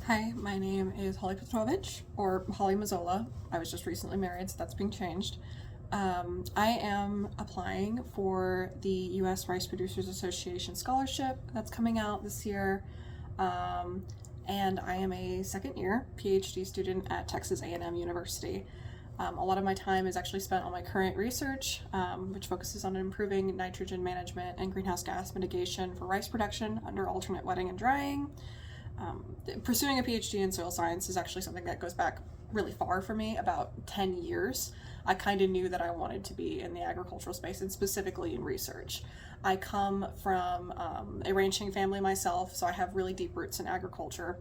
Hi, my name is Holly Petrovich, or Holly Mazzola. I was just recently married, so that's being changed. I am applying for the U.S. Rice Producers Association scholarship that's coming out this year, um, and I am a second year PhD student at Texas A&M University. A lot of my time is actually spent on my current research, which focuses on improving nitrogen management and greenhouse gas mitigation for rice production under alternate wetting and drying. Pursuing a PhD in soil science is actually something that goes back really far for me, about 10 years. I kind of knew that I wanted to be in the agricultural space and specifically in research. I come from a ranching family myself, so I have really deep roots in agriculture.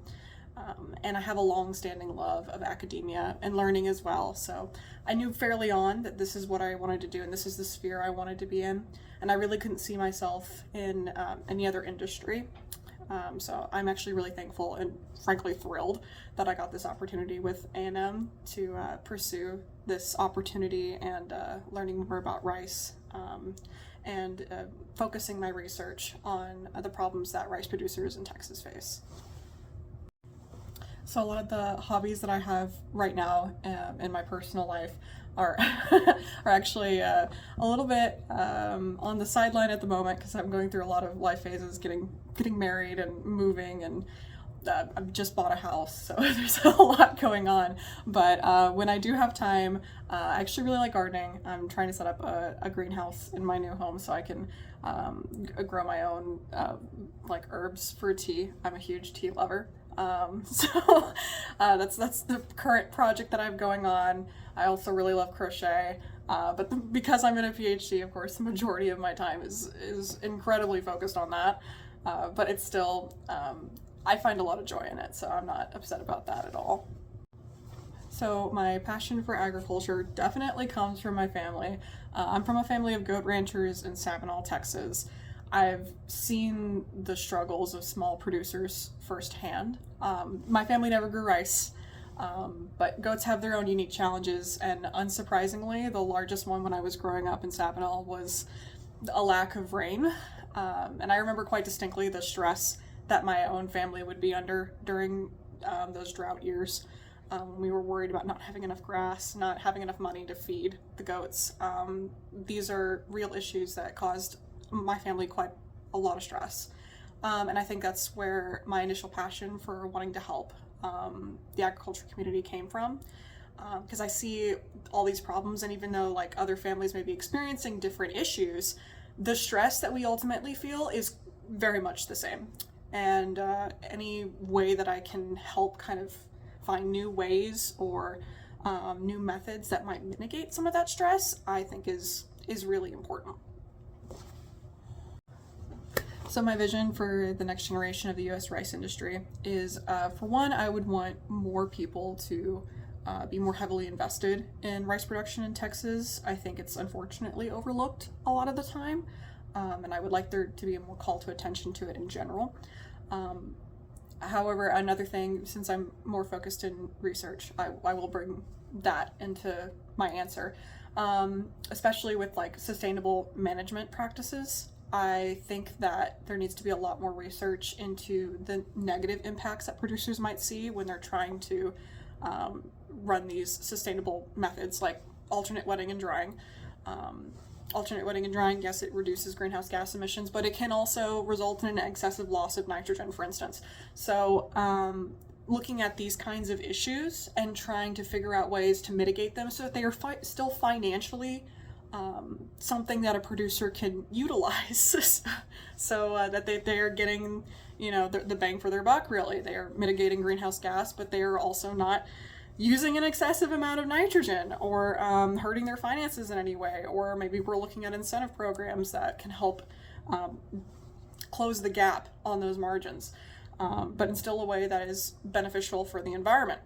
And I have a long-standing love of academia and learning as well. So I knew fairly on that this is what I wanted to do and this is the sphere I wanted to be in. And I really couldn't see myself in any other industry. So I'm actually really thankful and frankly thrilled that I got this opportunity with A&M to pursue this opportunity and learning more about rice and focusing my research on the problems that rice producers in Texas face. So a lot of the hobbies that I have right now in my personal life are are actually a little bit on the sideline at the moment because I'm going through a lot of life phases, getting married and moving, and I've just bought a house, so there's a lot going on. But when I do have time, I actually really like gardening. I'm trying to set up a greenhouse in my new home so I can grow my own like herbs for tea. I'm a huge tea lover. So that's the current project that I have going on. I also really love crochet, but because I'm in a PhD, of course, the majority of my time is incredibly focused on that. But it's still, I find a lot of joy in it, so I'm not upset about that at all. So my passion for agriculture definitely comes from my family. I'm from a family of goat ranchers in Sabinal, Texas. I've seen the struggles of small producers firsthand. My family never grew rice, but goats have their own unique challenges, and unsurprisingly, the largest one when I was growing up in Sabinal was a lack of rain. And I remember quite distinctly the stress that my own family would be under during those drought years. We were worried about not having enough grass, not having enough money to feed the goats. These are real issues that caused my family quite a lot of stress. And I think that's where my initial passion for wanting to help the agriculture community came from. Because I see all these problems, and even though like other families may be experiencing different issues, the stress that we ultimately feel is very much the same. And any way that I can help kind of find new ways or new methods that might mitigate some of that stress, I think is really important. So my vision for the next generation of the U.S. rice industry is, for one, I would want more people to be more heavily invested in rice production in Texas. I think it's unfortunately overlooked a lot of the time, and I would like there to be a more call to attention to it in general. However, another thing, since I'm more focused in research, I will bring that into my answer, especially with like sustainable management practices. I think that there needs to be a lot more research into the negative impacts that producers might see when they're trying to run these sustainable methods like alternate wetting and drying. Alternate wetting and drying, yes, it reduces greenhouse gas emissions, but it can also result in an excessive loss of nitrogen, for instance. So looking at these kinds of issues and trying to figure out ways to mitigate them so that they are still financially something that a producer can utilize so that they are getting, the bang for their buck, really. They are mitigating greenhouse gas, but they are also not using an excessive amount of nitrogen or hurting their finances in any way. Or maybe we're looking at incentive programs that can help close the gap on those margins, but in still a way that is beneficial for the environment.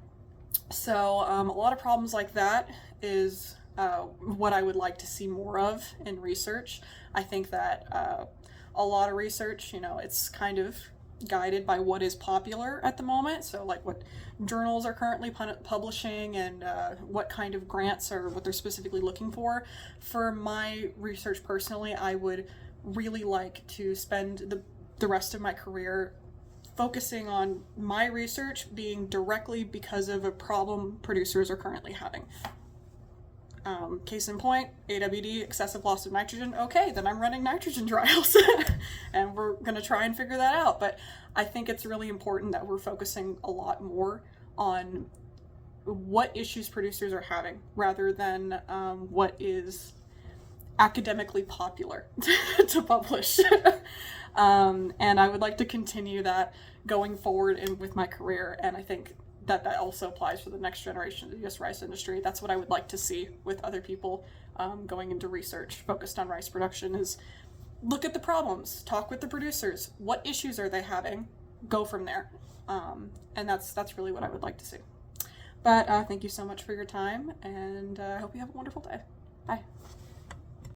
So a lot of problems like that is what I would like to see more of in research. I think that a lot of research, it's kind of guided by what is popular at the moment. So like what journals are currently publishing and what kind of grants or what they're specifically looking for. For my research personally, I would really like to spend the rest of my career focusing on my research being directly because of a problem producers are currently having. Case in point, AWD, excessive loss of nitrogen. Okay, then I'm running nitrogen trials and we're going to try and figure that out. But I think it's really important that we're focusing a lot more on what issues producers are having rather than what is academically popular to publish. And I would like to continue that going forward with my career, and I think that also applies for the next generation of the U.S. rice industry. That's what I would like to see with other people going into research focused on rice production, is look at the problems, talk with the producers, what issues are they having, go from there. And that's really what I would like to see. But thank you so much for your time, and I hope you have a wonderful day. Bye.